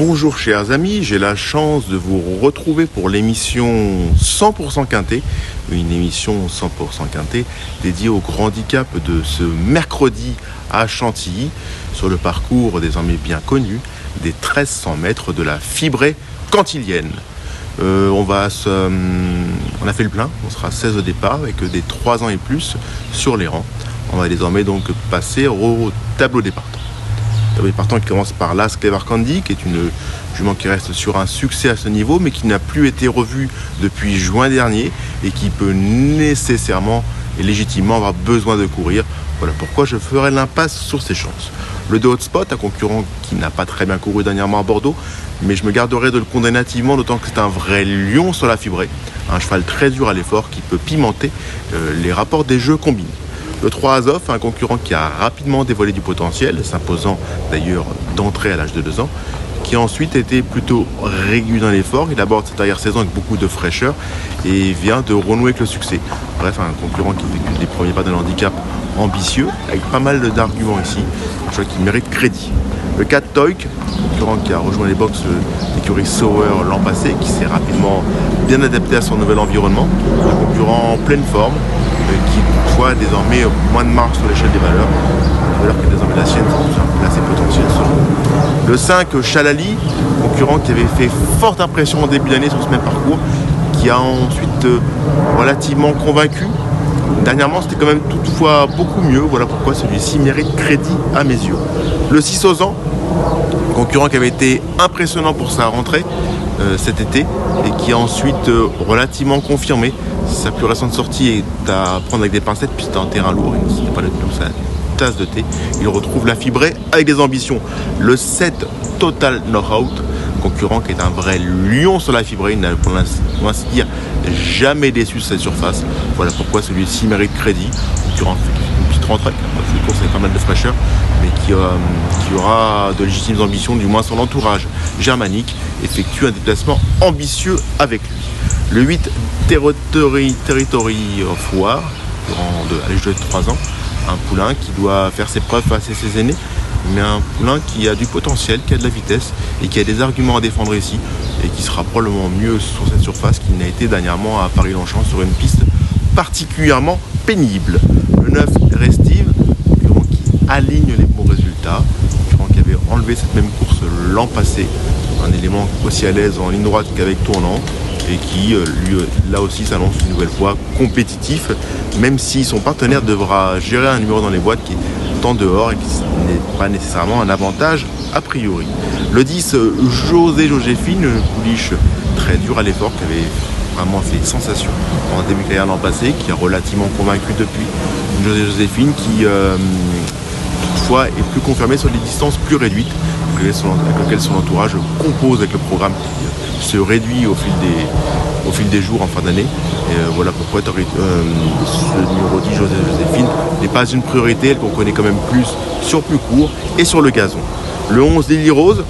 Bonjour chers amis, j'ai la chance de vous retrouver pour l'émission 100% Quintet, une émission 100% Quintet dédiée au grand handicap de ce mercredi à Chantilly, sur le parcours désormais bien connu des 1300 mètres de la fibrée cantilienne. On a fait le plein, on sera 16 au départ avec des 3 ans et plus sur les rangs. On va désormais donc passer au tableau des partants. Le partant qui commence par l'As Clever Candy, qui est une jument qui reste sur un succès à ce niveau, mais qui n'a plus été revue depuis juin dernier et qui peut nécessairement et légitimement avoir besoin de courir. Voilà pourquoi je ferai l'impasse sur ses chances. Le The Hotspot, un concurrent qui n'a pas très bien couru dernièrement à Bordeaux, mais je me garderai de le condamner nativement, d'autant que c'est un vrai lion sur la fibrée, un cheval très dur à l'effort qui peut pimenter les rapports des jeux combinés. Le 3 Azov, un concurrent qui a rapidement dévoilé du potentiel, s'imposant d'ailleurs d'entrée à l'âge de 2 ans, qui a ensuite été plutôt régulier dans l'effort. Il aborde cette arrière-saison avec beaucoup de fraîcheur et vient de renouer avec le succès. Bref, un concurrent qui effectue des premiers pas d'un handicap ambitieux, avec pas mal d'arguments ici, un choix qui mérite crédit. Le 4 Toik, concurrent qui a rejoint les box d'écurie Sauer l'an passé, qui s'est rapidement bien adapté à son nouvel environnement, un concurrent en pleine forme, qui toutefois a désormais moins de marge sur l'échelle des valeurs que désormais la sienne, c'est assez potentiel selon. Le 5 Chalali, concurrent qui avait fait forte impression en début d'année sur ce même parcours, qui a ensuite relativement convaincu. Dernièrement, c'était quand même toutefois beaucoup mieux. Voilà pourquoi celui-ci mérite crédit à mes yeux. Le 6 Ozan, concurrent qui avait été impressionnant pour sa rentrée cet été et qui a ensuite relativement confirmé. Sa plus récente sortie est à prendre avec des pincettes puisque c'était un terrain lourd. C'était pas sa tasse de thé. Il retrouve la fibrée avec des ambitions. Le 7 Total Knockout, concurrent qui est un vrai lion sur la fibrée. Il n'a pour ainsi dire jamais déçu sur cette surface. Voilà pourquoi celui-ci mérite crédit. Concurrent qui fait une petite rentrée, cette course avec pas mal de fraîcheur, mais qui aura de légitimes ambitions, du moins son entourage germanique effectue un déplacement ambitieux avec lui. Le 8 Territory of War, à l'âge de 3 ans, un poulain qui doit faire ses preuves face à ses aînés, mais un poulain qui a du potentiel, qui a de la vitesse et qui a des arguments à défendre ici et qui sera probablement mieux sur cette surface qu'il n'a été dernièrement à Paris-Longchamp sur une piste particulièrement pénible. Le 9 Restive, concurrent qui aligne les bons résultats, concurrent qui avait enlevé cette même course l'an passé, un élément aussi à l'aise en ligne droite qu'avec tournant, et qui, lui, là aussi, s'annonce une nouvelle fois compétitif, même si son partenaire devra gérer un numéro dans les boîtes qui est en dehors et qui n'est pas nécessairement un avantage a priori. Le 10, Joséphine, une pouliche très dure à l'effort, qui avait vraiment fait sensation en début de carrière l'an passé, qui a relativement convaincu depuis. Une Joséphine qui, toutefois, est plus confirmée sur des distances plus réduites, avec lesquelles son entourage compose avec le programme qui se réduit au fil des jours en fin d'année. Et voilà pourquoi ce numéro 10, Joséphine, n'est pas une priorité, elle qu'on connaît quand même plus sur plus court et sur le gazon. Le 11, Lily Rose,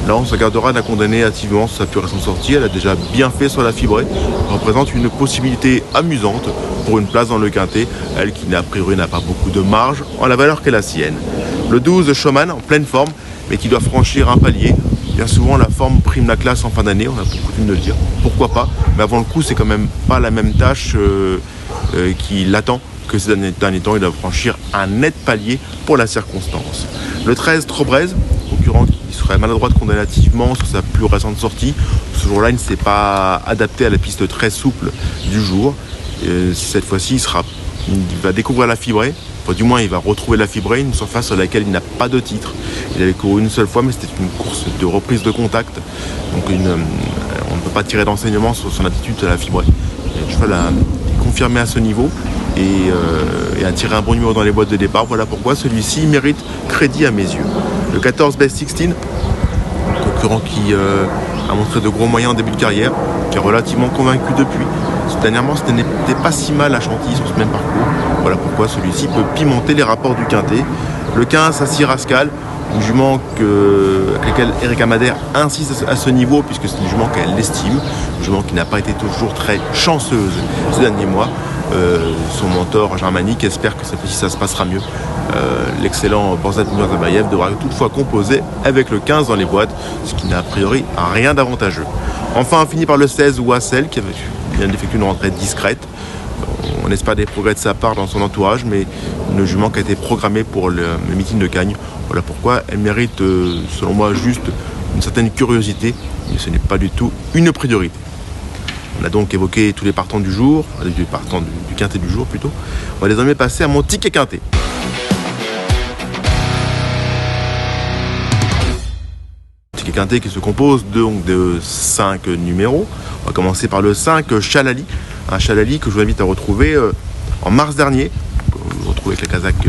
là on se gardera de la condamner activement sur sa plus récente sortie. Elle a déjà bien fait sur la fibrée, représente une possibilité amusante pour une place dans le quintet, elle qui a priori n'a pas beaucoup de marge en la valeur qu'est la sienne. Le 12, Showman, en pleine forme, mais qui doit franchir un palier. Bien souvent, la forme prime la classe en fin d'année, on a beaucoup coutume de le dire. Pourquoi pas? Mais avant le coup, c'est quand même pas la même tâche qui l'attend que ces derniers temps. Il doit franchir un net palier pour la circonstance. Le 13, Trobrez, concurrent qui serait maladroit condamnativement sur sa plus récente sortie. Ce jour-là, il ne s'est pas adapté à la piste très souple du jour. Cette fois-ci, il va découvrir la fibrée. Enfin, du moins, il va retrouver la fibrée, une surface sur laquelle il n'a pas de titre. Il avait couru une seule fois, mais c'était une course de reprise de contact. Donc, on ne peut pas tirer d'enseignement sur son attitude à la fibrée. Le cheval est confirmé à ce niveau et a tiré un bon numéro dans les boîtes de départ. Voilà pourquoi celui-ci mérite crédit à mes yeux. Le 14 Best 16, concurrent qui a montré de gros moyens en début de carrière, qui est relativement convaincu depuis. Dernièrement, ce n'était pas si mal à Chantilly sur ce même parcours. Voilà pourquoi celui-ci peut pimenter les rapports du quintet. Le 15, Sassy Rascal, une jument avec laquelle Eric Amadère insiste à ce niveau, puisque c'est une jument qu'elle estime, une jument qui n'a pas été toujours très chanceuse ces derniers mois. son mentor germanique espère que cette fois-ci ça se passera mieux. L'excellent Borzad Mirzabayev devra toutefois composer avec le 15 dans les boîtes, ce qui n'a a priori rien d'avantageux. Enfin, on finit par le 16 Wassel qui vient d'effectuer une rentrée discrète. On espère des progrès de sa part dans son entourage, mais une jument qui a été programmée pour le meeting de Cagnes. Voilà pourquoi elle mérite, selon moi, juste une certaine curiosité, mais ce n'est pas du tout une priorité. On a donc évoqué tous les partants du jour, les partants du quintet du jour plutôt. On va désormais passer à mon ticket quintet. Ticket quintet qui se compose donc de 5 numéros. On va commencer par le 5 Chalali. Un Chalali que je vous invite à retrouver en mars dernier. Vous retrouvez avec la casaque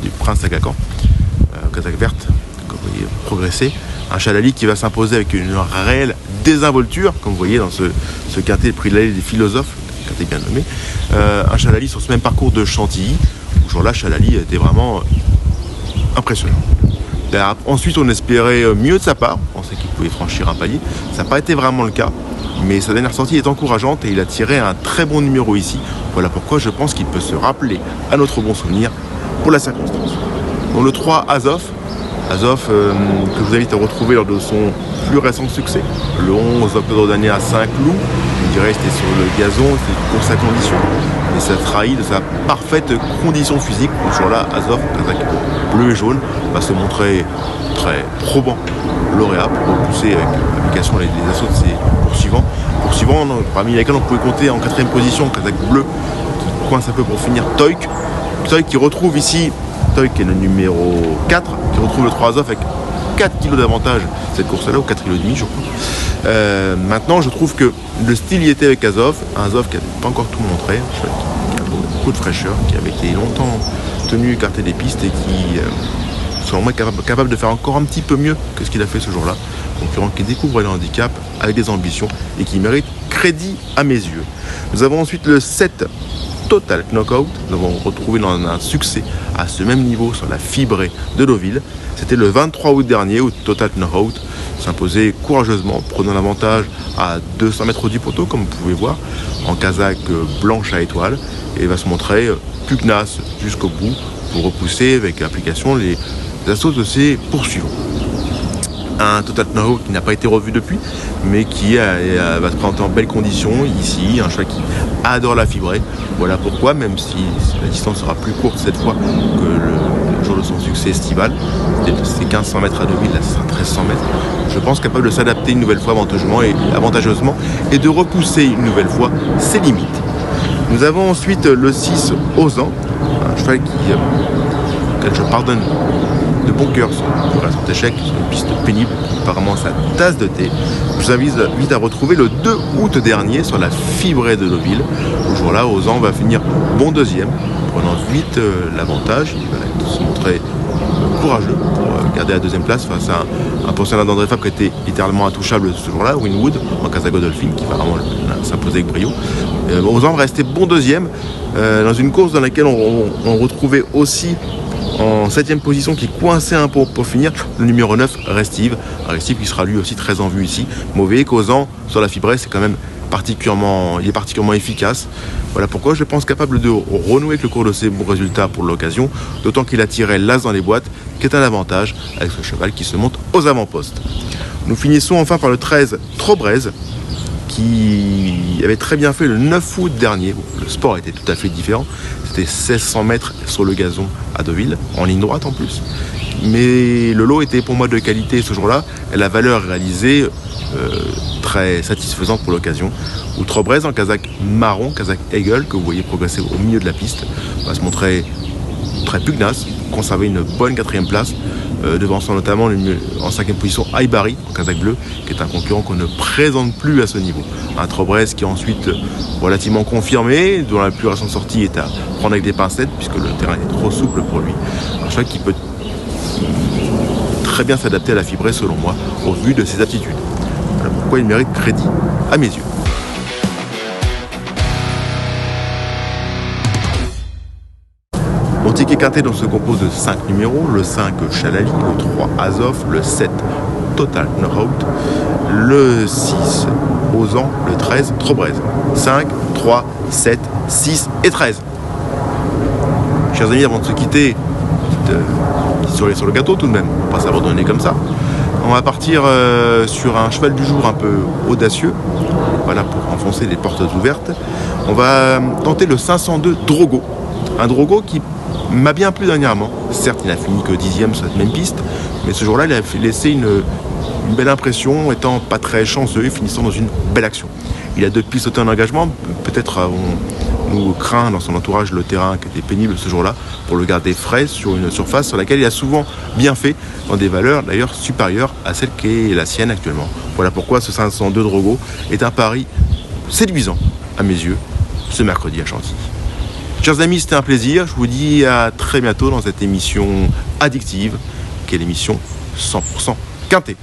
du Prince Agacan, casaque verte, que vous voyez progresser. Un Chalali qui va s'imposer avec une réelle désinvolture, comme vous voyez dans ce quintet, le prix de l'allée des philosophes, quintet bien nommé. Un Chalali sur ce même parcours de Chantilly. Ce jour-là, Chalali était vraiment impressionnant. Ensuite, on espérait mieux de sa part. On pensait qu'il pouvait franchir un palier. Ça n'a pas été vraiment le cas. Mais sa dernière sortie est encourageante et il a tiré un très bon numéro ici. Voilà pourquoi je pense qu'il peut se rappeler à notre bon souvenir pour la circonstance. Dans le 3, Azov, que je vous invite à retrouver lors de son plus récent succès, le 11 octobre dernier à Saint-Cloud. Je dirais que c'était sur le gazon, c'était pour sa condition. Et ça trahit de sa parfaite condition physique. Ce jour-là, Azov, casaque bleu et jaune, va se montrer très probant lauréat pour repousser avec l'application les assauts de ses poursuivants, parmi lesquels on pouvait compter en 4ème position casaque bleu qui coince un peu pour finir Toik qui retrouve ici Toik qui est le numéro 4 qui retrouve le 3 Azov avec 4 kg d'avantage cette course-là, ou 4 kg et demi je crois. Maintenant je trouve que le style y était avec Azov qui n'avait pas encore tout montré, qui a beaucoup de fraîcheur, qui avait été longtemps tenu écarté des pistes et qui selon moi capable de faire encore un petit peu mieux que ce qu'il a fait ce jour-là. Concurrent qui découvre le handicap avec des ambitions et qui mérite crédit à mes yeux. Nous avons ensuite le 7 Total Knockout. Nous avons retrouvé dans un succès à ce même niveau sur la fibrée de Deauville. C'était le 23 août dernier où Total Knockout s'imposait courageusement, prenant l'avantage à 200 mètres du poteau, comme vous pouvez voir, en casaque blanche à étoiles, et va se montrer pugnace jusqu'au bout pour repousser avec application les assauts de ses poursuivants. Un Total Knockout qui n'a pas été revu depuis, mais qui va se présenter en belle condition ici, un cheval qui adore la fibrée. Voilà pourquoi, même si la distance sera plus courte cette fois que le jour de son succès estival, c'est 1500 mètres à Deauville, là ce sera 1300 mètres, je pense capable de s'adapter une nouvelle fois avantageusement et de repousser une nouvelle fois ses limites. Nous avons ensuite le 6 Ozan, un cheval auquel je pardonne de bon cœur son récent échec sur une piste pénible, apparemment sa tasse de thé. Je vous invite à retrouver le 2 août dernier sur la fibrée de Deauville. Ce jour-là, Ozan va finir bon deuxième, prenant vite l'avantage. Il va se montrer courageux pour garder la deuxième place face à un pensionnaire d'André Fabre qui était littéralement intouchable ce jour-là, Winwood, en casaque Godolphin, qui va vraiment s'imposer avec brio. Ozan va rester bon deuxième dans une course dans laquelle on retrouvait aussi en 7ème position qui coinçait un peu pour finir le numéro 9 Restive, un Restive qui sera lui aussi très en vue ici. Mauvais causant sur la fibrée, c'est quand même particulièrement efficace. Voilà pourquoi je pense capable de renouer avec le cours de ses bons résultats pour l'occasion, d'autant qu'il a tiré l'as dans les boîtes, qui est un avantage avec ce cheval qui se monte aux avant-postes. Nous finissons enfin par le 13 Trobrez, qui avait très bien fait le 9 août dernier. Le sport était tout à fait différent. C'était 1600 mètres sur le gazon à Deauville, en ligne droite en plus. Mais le lot était pour moi de qualité ce jour-là, et la valeur réalisée très satisfaisante pour l'occasion. Où Trobrez en casaque marron, casaque Hegel, que vous voyez progresser au milieu de la piste, va se montrer très pugnace, conserver une bonne 4ème place, devançant notamment en 5ème position Aibari en casaque bleu, qui est un concurrent qu'on ne présente plus à ce niveau. Un Trobrez qui est ensuite relativement confirmé, dont la plus récente sortie est à prendre avec des pincettes, puisque le terrain est trop souple pour lui. Un cheval qui peut très bien s'adapter à la fibrée selon moi, au vu de ses aptitudes. Voilà pourquoi il mérite crédit à mes yeux. Mon ticket quintet donc se compose de 5 numéros, le 5 Chalali, le 3 Azov, le 7 Total Route, le 6, Ozan, le 13, Trobrez. 5, 3, 7, 6 et 13. Chers amis, avant de se quitter, petite cerise sur le gâteau tout de même, on va pas s'abandonner comme ça. On va partir sur un cheval du jour un peu audacieux, voilà, pour enfoncer les portes ouvertes. On va tenter le 502 Drogo, un Drogo qui m'a bien plu dernièrement. Certes, il n'a fini que 10e sur cette même piste, mais ce jour-là, il a laissé une belle impression, étant pas très chanceux et finissant dans une belle action. Il a depuis sauté en engagement, peut-être nous craint dans son entourage le terrain qui était pénible ce jour-là, pour le garder frais sur une surface sur laquelle il a souvent bien fait, dans des valeurs d'ailleurs supérieures à celle qui est la sienne actuellement. Voilà pourquoi ce 502 Drogo est un pari séduisant à mes yeux ce mercredi à Chantilly. Chers amis, c'était un plaisir. Je vous dis à très bientôt dans cette émission addictive, qui est l'émission 100% Quintet.